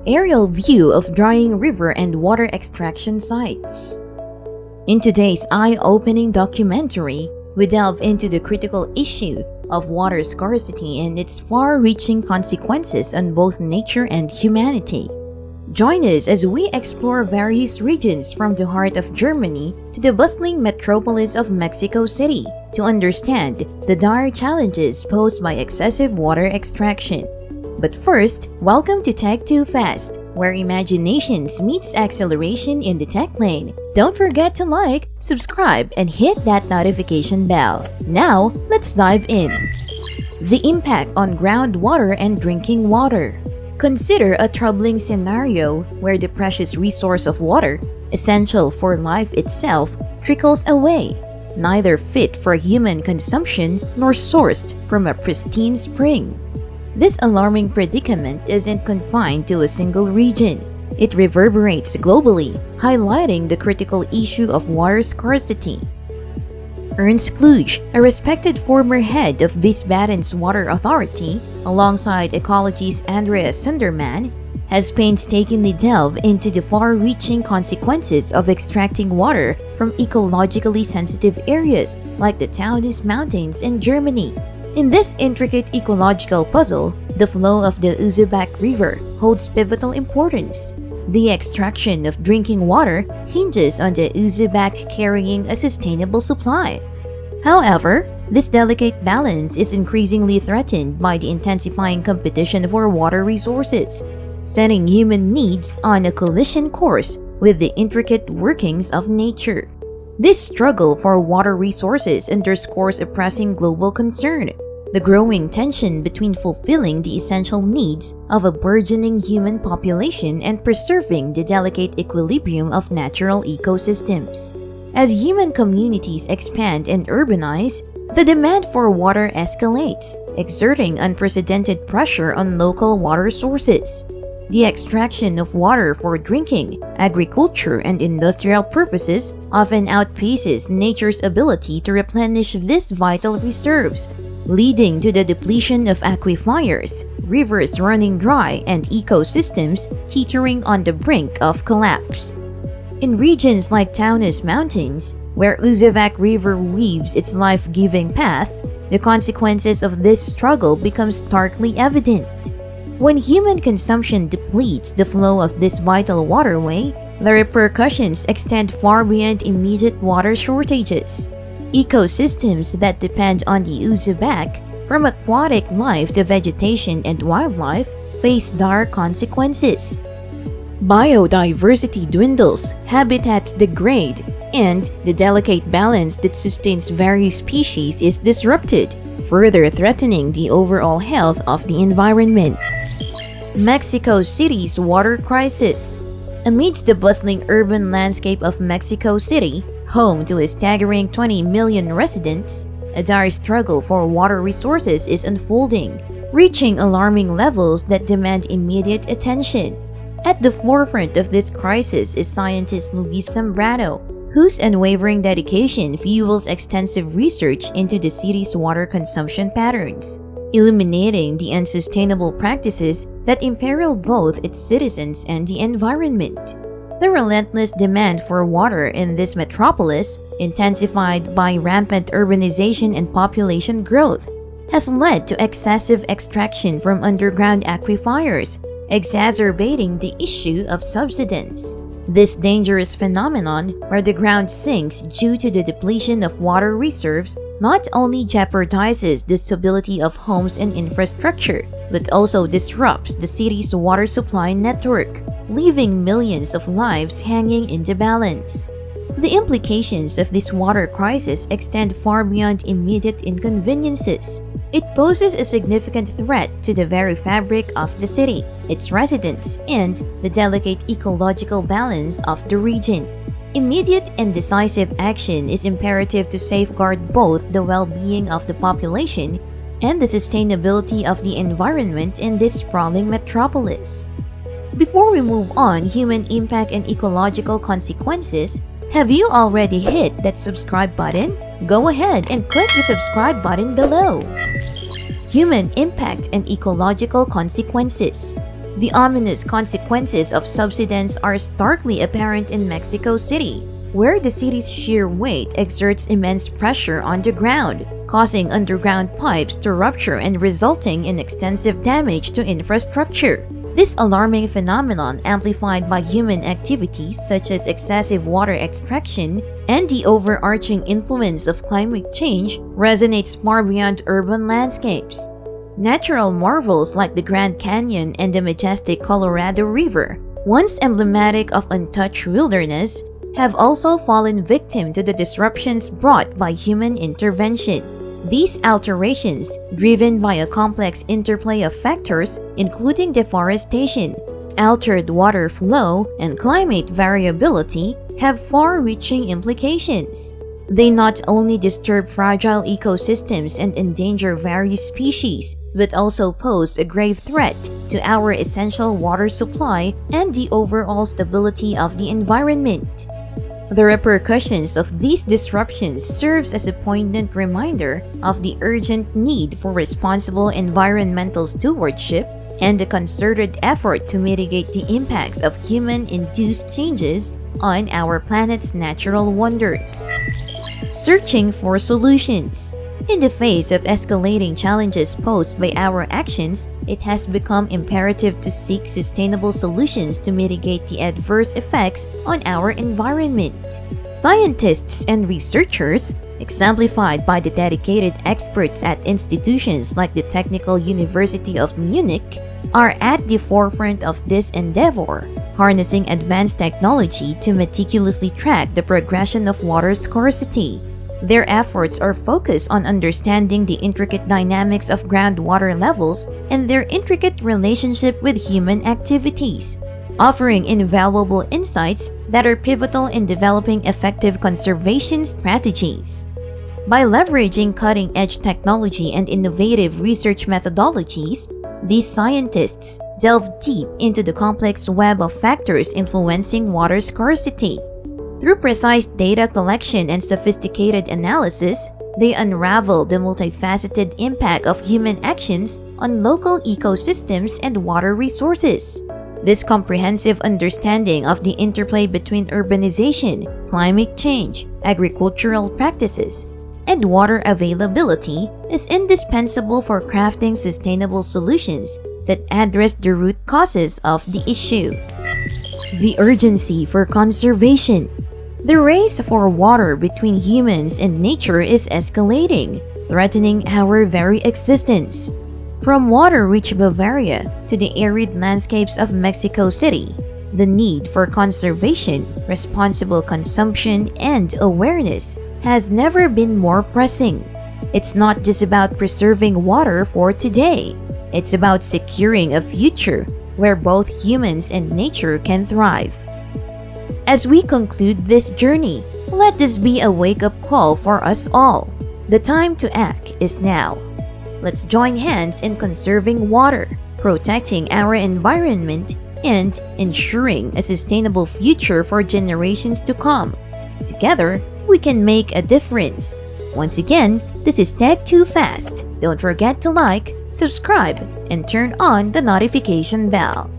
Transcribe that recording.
aerial view of drying river and water extraction sites. In today's eye-opening documentary, we delve into the critical issue of water scarcity and its far-reaching consequences on both nature and humanity. Join us as we explore various regions from the heart of Germany to the bustling metropolis of Mexico City to understand the dire challenges posed by excessive water extraction. But first, welcome to Tech Too Fast, where imagination meets acceleration in the tech lane. Don't forget to like, subscribe, and hit that notification bell. Now, let's dive in. The impact on groundwater and drinking water. Consider a troubling scenario where the precious resource of water, essential for life itself, trickles away, neither fit for human consumption nor sourced from a pristine spring. This alarming predicament isn't confined to a single region. It reverberates globally, highlighting the critical issue of water scarcity. Ernst Kluge, a respected former head of Wiesbaden's Water Authority, alongside ecology's Andreas Sunderman, has painstakingly delved into the far-reaching consequences of extracting water from ecologically sensitive areas like the Taunus Mountains in Germany. In this intricate ecological puzzle, the flow of the Usebach River holds pivotal importance. The extraction of drinking water hinges on the Usebach carrying a sustainable supply. However, this delicate balance is increasingly threatened by the intensifying competition for water resources, setting human needs on a collision course with the intricate workings of nature. This struggle for water resources underscores a pressing global concern: the growing tension between fulfilling the essential needs of a burgeoning human population and preserving the delicate equilibrium of natural ecosystems. As human communities expand and urbanize, the demand for water escalates, exerting unprecedented pressure on local water sources. The extraction of water for drinking, agriculture, and industrial purposes often outpaces nature's ability to replenish these vital reserves, leading to the depletion of aquifers, rivers running dry, and ecosystems teetering on the brink of collapse. In regions like Taunus Mountains, where Usebach River weaves its life-giving path, the consequences of this struggle become starkly evident. When human consumption depletes the flow of this vital waterway, the repercussions extend far beyond immediate water shortages. Ecosystems that depend on the Usebach, from aquatic life to vegetation and wildlife, face dire consequences. Biodiversity dwindles, habitats degrade, and the delicate balance that sustains various species is disrupted, further threatening the overall health of the environment. Mexico City's water crisis. Amidst the bustling urban landscape of Mexico City, home to a staggering 20 million residents, a dire struggle for water resources is unfolding, reaching alarming levels that demand immediate attention. At the forefront of this crisis is scientist Luis Zambrano, whose unwavering dedication fuels extensive research into the city's water consumption patterns, illuminating the unsustainable practices that imperil both its citizens and the environment. The relentless demand for water in this metropolis, intensified by rampant urbanization and population growth, has led to excessive extraction from underground aquifers, exacerbating the issue of subsidence. This dangerous phenomenon, where the ground sinks due to the depletion of water reserves, not only jeopardizes the stability of homes and infrastructure, but also disrupts the city's water supply network, leaving millions of lives hanging in the balance. The implications of this water crisis extend far beyond immediate inconveniences. It poses a significant threat to the very fabric of the city, its residents, and the delicate ecological balance of the region. Immediate and decisive action is imperative to safeguard both the well-being of the population and the sustainability of the environment in this sprawling metropolis. Before we move on human impact and ecological consequences, have you already hit that subscribe button? Go ahead and click the subscribe button below. Human impact and ecological consequences. The ominous consequences of subsidence are starkly apparent in Mexico City, where the city's sheer weight exerts immense pressure on the ground, causing underground pipes to rupture and resulting in extensive damage to infrastructure. This alarming phenomenon, amplified by human activities such as excessive water extraction and the overarching influence of climate change, resonates far beyond urban landscapes. Natural marvels like the Grand Canyon and the majestic Colorado River, once emblematic of untouched wilderness, have also fallen victim to the disruptions brought by human intervention. These alterations, driven by a complex interplay of factors including deforestation, altered water flow, and climate variability, have far-reaching implications. They not only disturb fragile ecosystems and endanger various species, but also pose a grave threat to our essential water supply and the overall stability of the environment. The repercussions of these disruptions serves as a poignant reminder of the urgent need for responsible environmental stewardship and a concerted effort to mitigate the impacts of human-induced changes on our planet's natural wonders. Searching for solutions. In the face of escalating challenges posed by our actions, it has become imperative to seek sustainable solutions to mitigate the adverse effects on our environment. Scientists and researchers, exemplified by the dedicated experts at institutions like the Technical University of Munich, are at the forefront of this endeavor, harnessing advanced technology to meticulously track the progression of water scarcity. Their efforts are focused on understanding the intricate dynamics of groundwater levels and their intricate relationship with human activities, offering invaluable insights that are pivotal in developing effective conservation strategies. By leveraging cutting-edge technology and innovative research methodologies, these scientists delve deep into the complex web of factors influencing water scarcity. Through precise data collection and sophisticated analysis, they unravel the multifaceted impact of human actions on local ecosystems and water resources. This comprehensive understanding of the interplay between urbanization, climate change, agricultural practices, and water availability is indispensable for crafting sustainable solutions that address the root causes of the issue. The urgency for conservation. The race for water between humans and nature is escalating, threatening our very existence. From water-rich Bavaria to the arid landscapes of Mexico City, the need for conservation, responsible consumption, and awareness has never been more pressing. It's not just about preserving water for today. It's about securing a future where both humans and nature can thrive. As we conclude this journey, let this be a wake-up call for us all. The time to act is now. Let's join hands in conserving water, protecting our environment, and ensuring a sustainable future for generations to come. Together, we can make a difference. Once again, this is Tech Too Fast. Don't forget to like, subscribe, and turn on the notification bell.